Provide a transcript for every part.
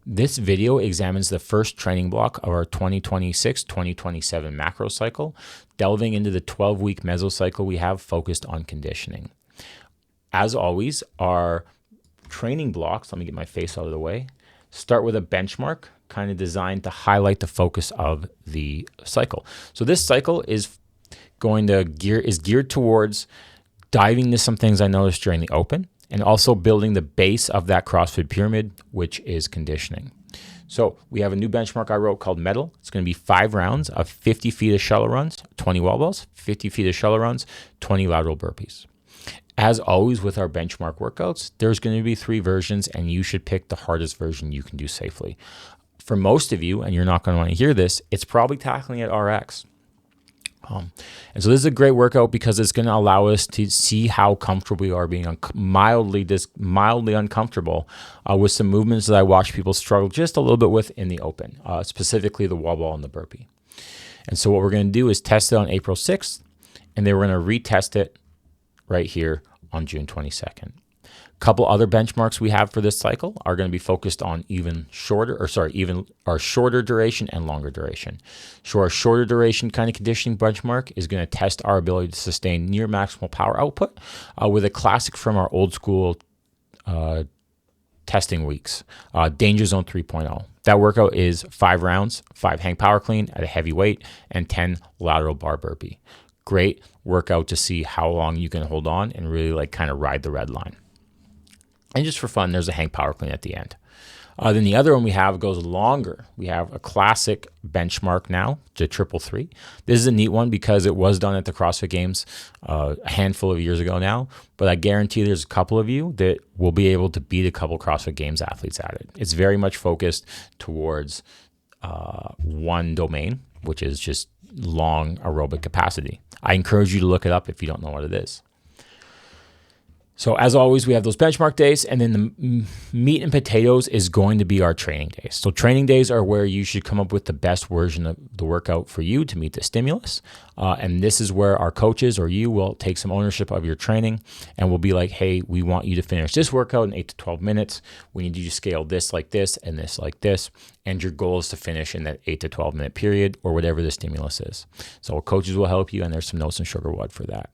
This video examines the first training block of our 2026-2027 macro cycle, delving into the 12-week mesocycle we have focused on conditioning. As always, our training blocks, let me get my face out of the way, start with a benchmark kind of designed to highlight the focus of the cycle. So this cycle is geared towards diving into some things I noticed during the open, and also building the base of that CrossFit pyramid, which is conditioning. So we have a new benchmark I wrote called Metal. It's going to be 5 rounds of 50 feet of shuttle runs, 20 wall balls, 50 feet of shuttle runs, 20 lateral burpees. As always with our benchmark workouts, there's going to be 3 versions, and you should pick the hardest version you can do safely. For most of you, and you're not going to want to hear this, it's probably tackling at RX. And so this is a great workout because it's going to allow us to see how comfortable we are being mildly uncomfortable with some movements that I watch people struggle just a little bit with in the open, specifically the wall ball and the burpee. And so what we're going to do is test it on April 6th, and then we're going to retest it right here on June 22nd. A couple other benchmarks we have for this cycle are going to be focused on shorter duration and longer duration. So our shorter duration kind of conditioning benchmark is going to test our ability to sustain near maximal power output with a classic from our old school testing weeks, Danger Zone 3.0. That workout is 5 rounds, 5 hang power clean at a heavy weight, and 10 lateral bar burpee. Great workout to see how long you can hold on and really kind of ride the red line. And just for fun, there's a hang power clean at the end. Then the other one we have goes longer. We have a classic benchmark now, the 333. This is a neat one because it was done at the CrossFit Games a handful of years ago now, but I guarantee there's a couple of you that will be able to beat a couple CrossFit Games athletes at it. It's very much focused towards one domain, which is just long aerobic capacity. I encourage you to look it up if you don't know what it is. So as always, we have those benchmark days, and then the meat and potatoes is going to be our training days. So training days are where you should come up with the best version of the workout for you to meet the stimulus. And this is where our coaches or you will take some ownership of your training, and we'll be like, hey, we want you to finish this workout in 8 to 12 minutes. We need you to scale this like this and this like this. And your goal is to finish in that 8 to 12 minute period or whatever the stimulus is. So coaches will help you, and there's some notes in SugarWOD for that.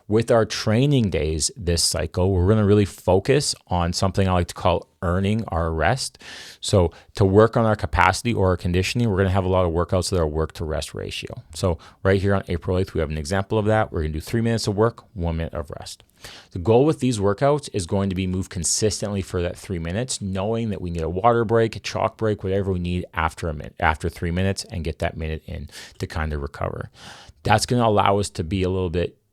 With our training days this cycle, we're going to really focus on something I like to call earning our rest. So to work on our capacity or our conditioning, we're going to have a lot of workouts that are work to rest ratio. So right here on April 8th, we have an example of that. We're going to do 3 minutes of work, 1 minute of rest. The goal with these workouts is going to be move consistently for that 3 minutes, knowing that we need a water break, a chalk break, whatever we need after 3 minutes, and get that minute in to kind of recover. That's going to allow us to be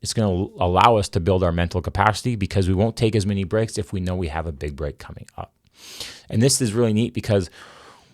it's going to allow us to build our mental capacity because we won't take as many breaks if we know we have a big break coming up. And this is really neat because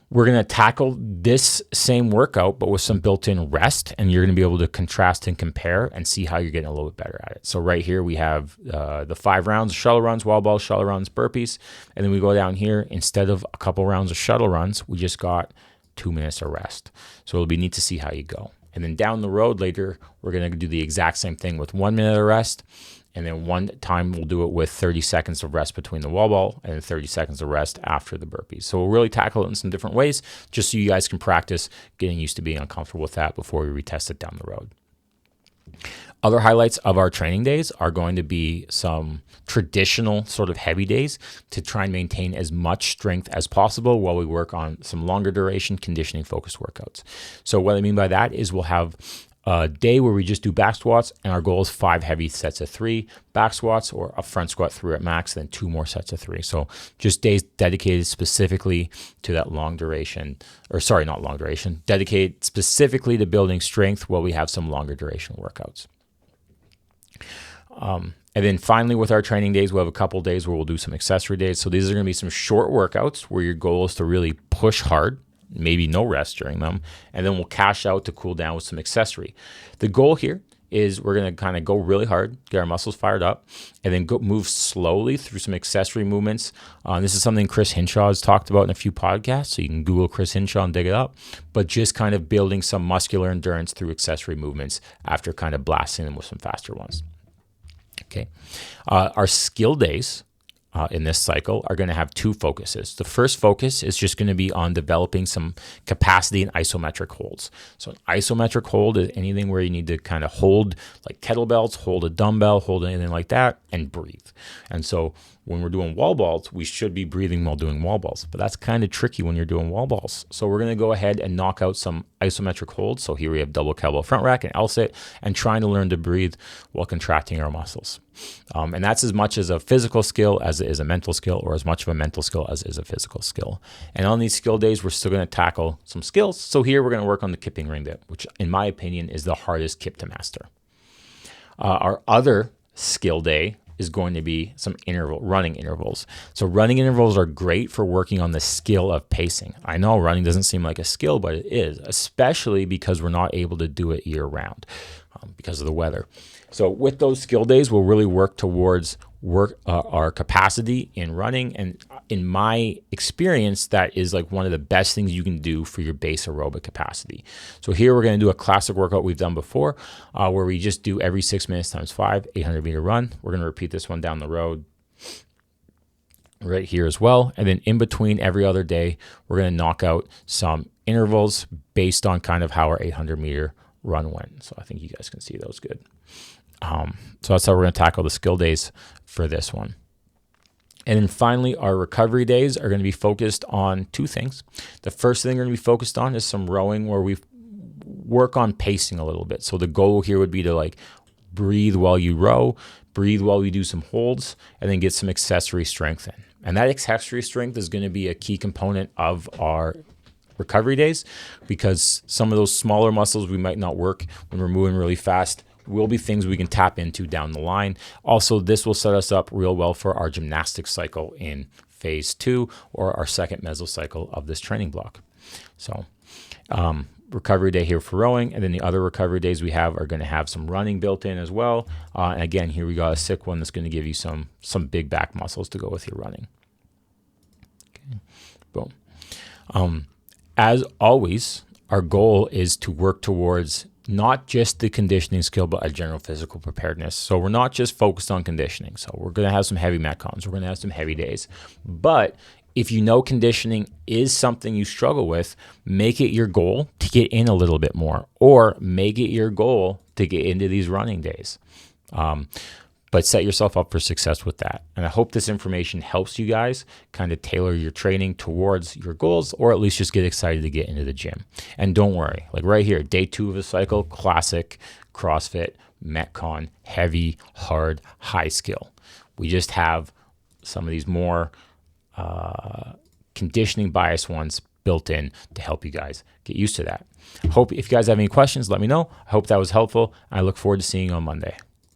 we're going to tackle this same workout, but with some built-in rest, and you're going to be able to contrast and compare and see how you're getting a little bit better at it. So right here, we have the 5 rounds of shuttle runs, wall balls, shuttle runs, burpees. And then we go down here, instead of a couple rounds of shuttle runs, we just got 2 minutes of rest. So it'll be neat to see how you go. And then down the road later, we're going to do the exact same thing with 1 minute of rest. And then one time we'll do it with 30 seconds of rest between the wall ball and 30 seconds of rest after the burpees. So we'll really tackle it in some different ways just so you guys can practice getting used to being uncomfortable with that before we retest it down the road. Other highlights of our training days are going to be some traditional sort of heavy days to try and maintain as much strength as possible while we work on some longer duration conditioning focused workouts. So what I mean by that is we'll have a day where we just do back squats, and our goal is 5 heavy sets of 3 back squats or a front squat through at max, then 2 more sets of 3. So just days dedicated specifically to that dedicated specifically to building strength while we have some longer duration workouts. And then finally, with our training days, we'll have a couple days where we'll do some accessory days. So these are going to be some short workouts where your goal is to really push hard, maybe no rest during them, and then we'll cash out to cool down with some accessory. The goal here is we're going to kind of go really hard, get our muscles fired up, and then move slowly through some accessory movements. This is something Chris Hinshaw has talked about in a few podcasts, so you can Google Chris Hinshaw and dig it up, but just kind of building some muscular endurance through accessory movements after kind of blasting them with some faster ones. Okay. Our skill days in this cycle are going to have two focuses. The first focus is just going to be on developing some capacity in isometric holds. So an isometric hold is anything where you need to kind of hold like kettlebells, hold a dumbbell, hold anything like that, and breathe. And so when we're doing wall balls, we should be breathing while doing wall balls, but that's kind of tricky when you're doing wall balls. So we're going to go ahead and knock out some isometric holds. So here we have double kettlebell front rack and L-sit, and trying to learn to breathe while contracting our muscles. And that's as much as a physical skill as it is a mental skill, or as much of a mental skill as it is a physical skill. And on these skill days, we're still going to tackle some skills. So here we're going to work on the kipping ring dip, which in my opinion is the hardest kip to master. Our other skill day is going to be some running intervals. So running intervals are great for working on the skill of pacing. I know running doesn't seem like a skill, but it is, especially because we're not able to do it year round because of the weather. So with those skill days, we'll really work towards our capacity in running. And in my experience, that is like one of the best things you can do for your base aerobic capacity. So here we're going to do a classic workout we've done before, where we just do every 6 minutes times 5, 800-meter run. We're going to repeat this one down the road right here as well. And then in between every other day, we're going to knock out some intervals based on kind of how our 800-meter run went. So I think you guys can see those good. So that's how we're going to tackle the skill days for this one. And then finally, our recovery days are going to be focused on two things. The first thing we're going to be focused on is some rowing, where we work on pacing a little bit. So the goal here would be to like breathe while you row, breathe while you do some holds, and then get some accessory strength in. And that accessory strength is going to be a key component of our recovery days, because some of those smaller muscles we might not work when we're moving really fast will be things we can tap into down the line. Also, this will set us up real well for our gymnastics cycle in phase 2, or our second mesocycle of this training block. So recovery day here for rowing, and then the other recovery days we have are going to have some running built in as well. And again, here we got a sick one that's going to give you some big back muscles to go with your running. Okay. Boom. As always, our goal is to work towards not just the conditioning skill, but a general physical preparedness. So we're not just focused on conditioning. So we're going to have some heavy metcons. We're going to have some heavy days. But if you know conditioning is something you struggle with, make it your goal to get in a little bit more, or make it your goal to get into these running days. But set yourself up for success with that. And I hope this information helps you guys kind of tailor your training towards your goals, or at least just get excited to get into the gym. And don't worry, like right here, day 2 of the cycle, classic, CrossFit, Metcon, heavy, hard, high skill. We just have some of these more conditioning bias ones built in to help you guys get used to that. Hope if you guys have any questions, let me know. I hope that was helpful. I look forward to seeing you on Monday.